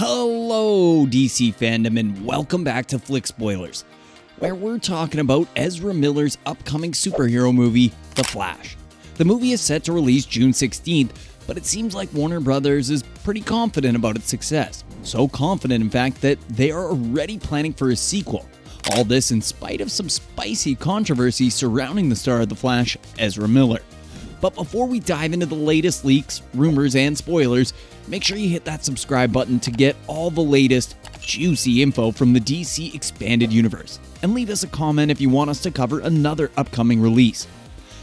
Hello DC fandom and welcome back to Flick Spoilers, where we're talking about Ezra Miller's upcoming superhero movie, The Flash. The movie is set to release June 16th, but it seems like Warner Brothers is pretty confident about its success. So confident, in fact, that they are already planning for a sequel. All this in spite of some spicy controversy surrounding the star of The Flash, Ezra Miller. But before we dive into the latest leaks, rumors, and spoilers, make sure you hit that subscribe button to get all the latest, juicy info from the DC Expanded Universe. And leave us a comment if you want us to cover another upcoming release.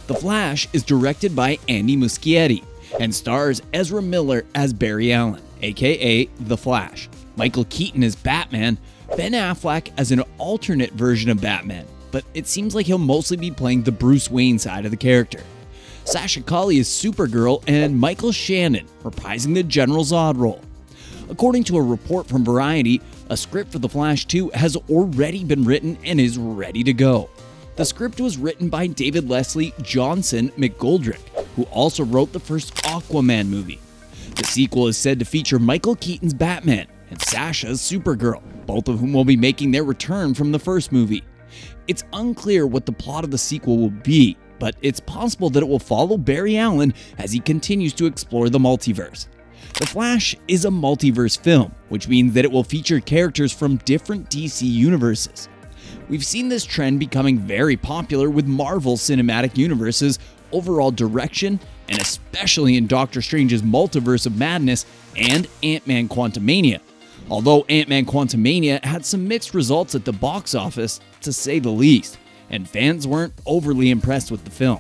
The Flash is directed by Andy Muschietti and stars Ezra Miller as Barry Allen, aka The Flash, Michael Keaton as Batman, Ben Affleck as an alternate version of Batman, but it seems like he'll mostly be playing the Bruce Wayne side of the character. Sasha Calle is Supergirl, and Michael Shannon reprising the General Zod role. According to a report from Variety, a script for The Flash 2 has already been written and is ready to go. The script was written by David Leslie Johnson-McGoldrick, who also wrote the first Aquaman movie. The sequel is said to feature Michael Keaton's Batman and Sasha's Supergirl, both of whom will be making their return from the first movie. It's unclear what the plot of the sequel will be, but it's possible that it will follow Barry Allen as he continues to explore the multiverse. The Flash is a multiverse film, which means that it will feature characters from different DC universes. We've seen this trend becoming very popular with Marvel Cinematic Universe's overall direction, and especially in Doctor Strange's Multiverse of Madness and Ant-Man Quantumania. Although Ant-Man Quantumania had some mixed results at the box office, to say the least, and fans weren't overly impressed with the film.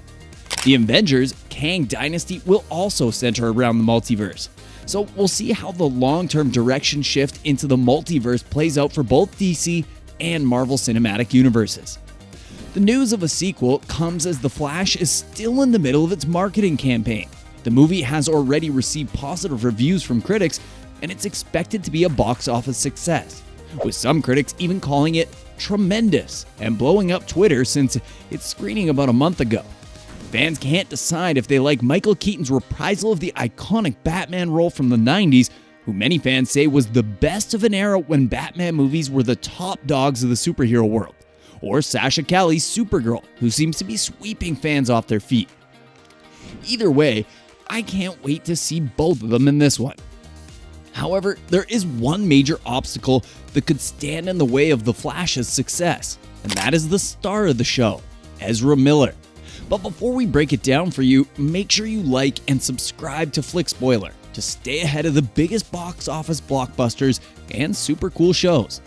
The Avengers Kang Dynasty will also center around the multiverse, so we'll see how the long-term direction shift into the multiverse plays out for both DC and Marvel Cinematic Universes. The news of a sequel comes as The Flash is still in the middle of its marketing campaign. The movie has already received positive reviews from critics, and it's expected to be a box office success, with some critics even calling it tremendous and blowing up Twitter since its screening about a month ago. Fans can't decide if they like Michael Keaton's reprisal of the iconic Batman role from the 90s, who many fans say was the best of an era when Batman movies were the top dogs of the superhero world, or Sasha Calle's Supergirl, who seems to be sweeping fans off their feet. Either way, I can't wait to see both of them in this one. However, there is one major obstacle that could stand in the way of The Flash's success, and that is the star of the show, Ezra Miller. But before we break it down for you, make sure you like and subscribe to Flick Spoiler to stay ahead of the biggest box office blockbusters and super cool shows.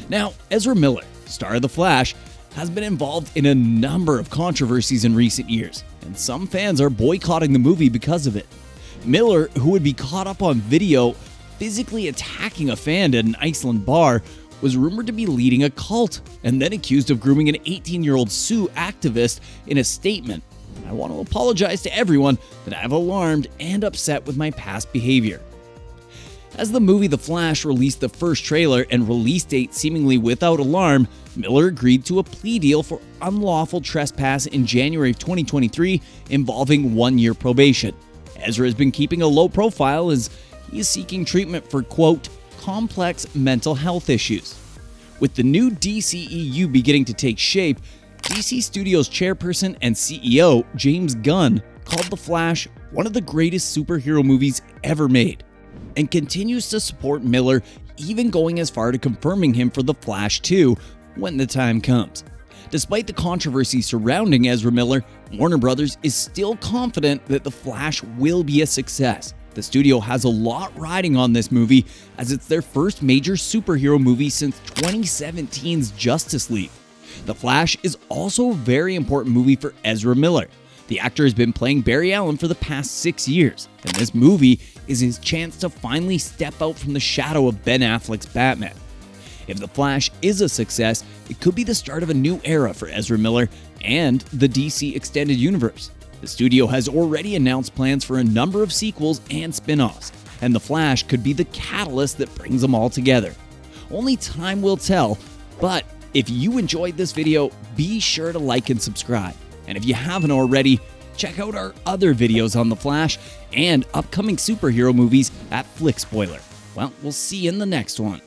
Now, Ezra Miller, star of The Flash, has been involved in a number of controversies in recent years, and some fans are boycotting the movie because of it. Miller, who would be caught up on video physically attacking a fan at an Iceland bar, was rumored to be leading a cult and then accused of grooming an 18-year-old Sioux activist in a statement. I want to apologize to everyone that I've alarmed and upset with my past behavior. As the movie The Flash released the first trailer and release date seemingly without alarm, Miller agreed to a plea deal for unlawful trespass in January of 2023 involving 1-year probation. Ezra has been keeping a low profile as he is seeking treatment for, quote, complex mental health issues. With the new DCEU beginning to take shape, DC Studios chairperson and CEO James Gunn called The Flash one of the greatest superhero movies ever made, and continues to support Miller, even going as far to confirming him for The Flash 2 when the time comes. Despite the controversy surrounding Ezra Miller, Warner Brothers is still confident that The Flash will be a success. The studio has a lot riding on this movie, as it's their first major superhero movie since 2017's Justice League. The Flash is also a very important movie for Ezra Miller. The actor has been playing Barry Allen for the past 6 years, and this movie is his chance to finally step out from the shadow of Ben Affleck's Batman. If The Flash is a success, it could be the start of a new era for Ezra Miller and the DC Extended Universe. The studio has already announced plans for a number of sequels and spin-offs, and The Flash could be the catalyst that brings them all together. Only time will tell, but if you enjoyed this video, be sure to like and subscribe. And if you haven't already, check out our other videos on The Flash and upcoming superhero movies at Flick Spoiler. Well, we'll see you in the next one.